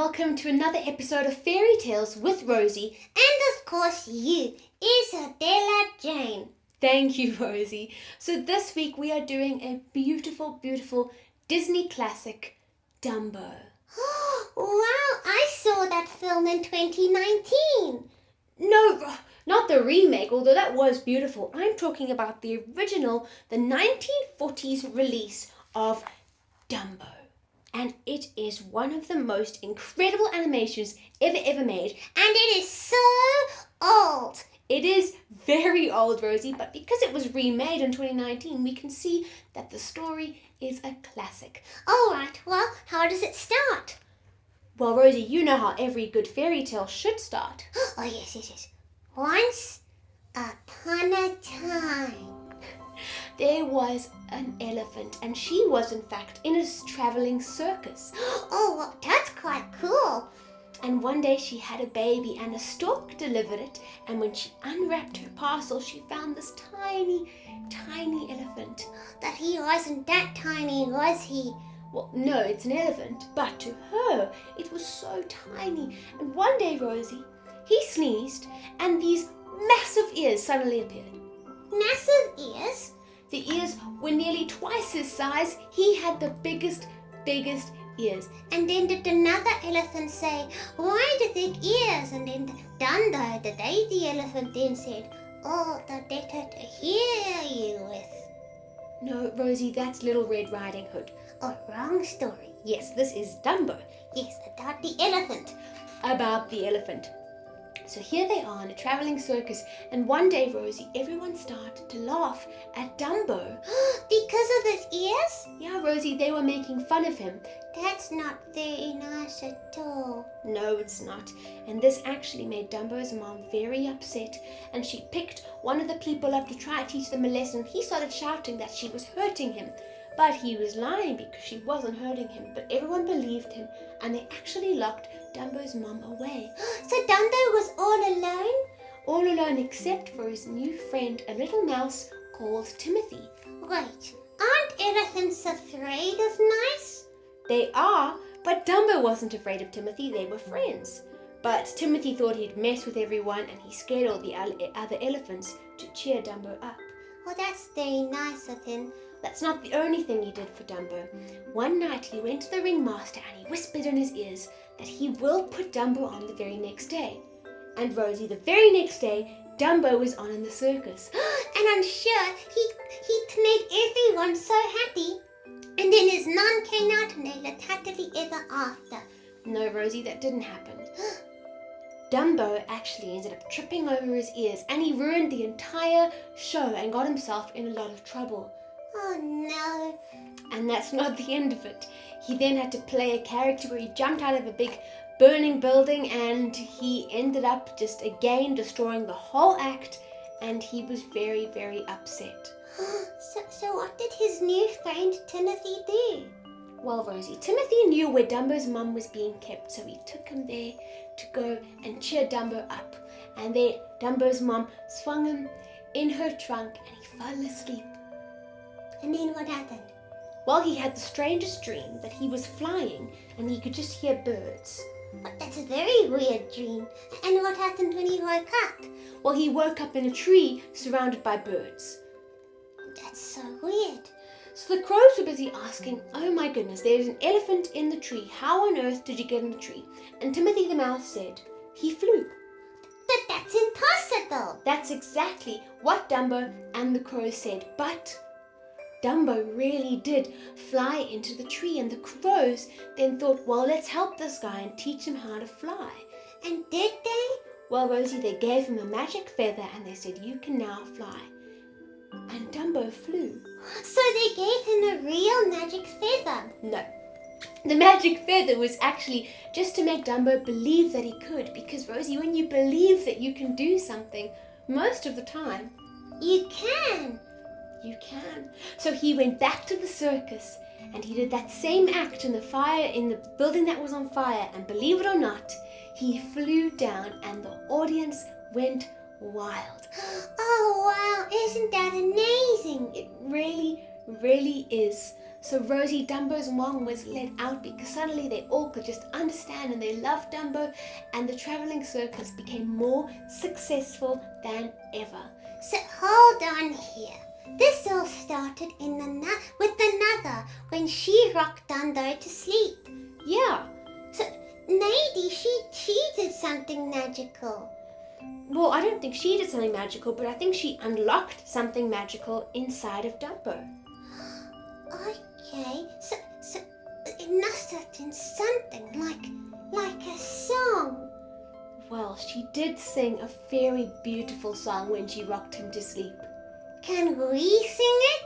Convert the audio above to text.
welcome to another episode of Fairytales with Rosie. And of course you, Isabella Jane. Thank you, Rosie. So this week we are doing a beautiful, beautiful Disney classic, Dumbo. Wow, I saw that film in 2019. No, not the remake, although that was beautiful. I'm talking about the original, the 1940s release of Dumbo. And it is one of the most incredible animations ever made. And it is so old. It is very old, Rosie, but because it was remade in 2019, we can see that the story is a classic. All right, well, how does it start? Well, Rosie, you know how every good fairy tale should start. Oh, yes. Once upon a time. There was an elephant, and she was, in fact, in a travelling circus. Oh, well, that's quite cool. And one day she had a baby, and a stork delivered it, and when she unwrapped her parcel, she found this tiny elephant. That he wasn't that tiny, was he? Well, no, it's an elephant, but to her, it was so tiny. And one day, Rosie, he sneezed, and these massive ears suddenly appeared. Massive ears? The ears were nearly twice his size. He had the biggest ears. And then did another elephant say, why the thick ears? And then Dumbo, the daisy elephant, then said, oh, the better to hear you with. No, Rosie, that's Little Red Riding Hood. Oh, wrong story. Yes, this is Dumbo. Yes, about the elephant. About the elephant. So here they are in a travelling circus, and one day, Rosie, everyone started to laugh at Dumbo. Because of his ears? Yeah, Rosie, they were making fun of him. That's not very nice at all. No, it's not. And this actually made Dumbo's mom very upset, and she picked one of the people up to try to teach them a lesson. He started shouting that she was hurting him, but he was lying because she wasn't hurting him. But everyone believed him, and they actually locked Dumbo's mom away. So Dumbo was all alone? All alone except for his new friend, a little mouse called Timothy. Wait, aren't elephants afraid of mice? They are, but Dumbo wasn't afraid of Timothy. They were friends. But Timothy thought he'd mess with everyone, and he scared all the other elephants to cheer Dumbo up. Well, that's very nice of him. That's not the only thing he did for Dumbo. One night he went to the ringmaster and he whispered in his ears that he will put Dumbo on the very next day. And Rosie, the very next day, Dumbo was on in the circus. And I'm sure he made everyone so happy. And then his mom came out and they lived happily ever after. No, Rosie, that didn't happen. Dumbo actually ended up tripping over his ears, and he ruined the entire show and got himself in a lot of trouble. Oh no. And that's not the end of it. He then had to play a character where he jumped out of a big burning building, and he ended up just again destroying the whole act, and he was very upset. So what did his new friend Timothy do? Well, Rosie, Timothy knew where Dumbo's mum was being kept, so he took him there to go and cheer Dumbo up. And there, Dumbo's mum swung him in her trunk, and he fell asleep. And then what happened? Well, he had the strangest dream that he was flying and he could just hear birds. But that's a very weird dream. And what happened when he woke up? Well, he woke up in a tree surrounded by birds. That's so weird. So the crows were busy asking, oh my goodness, there's an elephant in the tree. How on earth did you get in the tree? And Timothy the mouse said, he flew. But that's impossible. That's exactly what Dumbo and the crows said. But Dumbo really did fly into the tree, and the crows then thought, well, let's help this guy and teach him how to fly. And did they? Well, Rosie, they gave him a magic feather and they said, you can now fly. And Dumbo flew. So they gave him a real magic feather? No. The magic feather was actually just to make Dumbo believe that he could, because, Rosie, when you believe that you can do something, most of the time, you can. You can. So he went back to the circus and he did that same act in the building that was on fire, and believe it or not, he flew down and the audience went wild. Oh wow, isn't that amazing? It really is. So Rosie, Dumbo's mom, was let out because suddenly they all could just understand and they loved Dumbo, and the traveling circus became more successful than ever. So hold on here. This all started with another when she rocked Dumbo to sleep. Yeah. So maybe she did something magical. Well, I don't think she did something magical, but I think she unlocked something magical inside of Dumbo. Okay, so it must have been something like a song. Well, she did sing a very beautiful song when she rocked him to sleep. Can we sing it?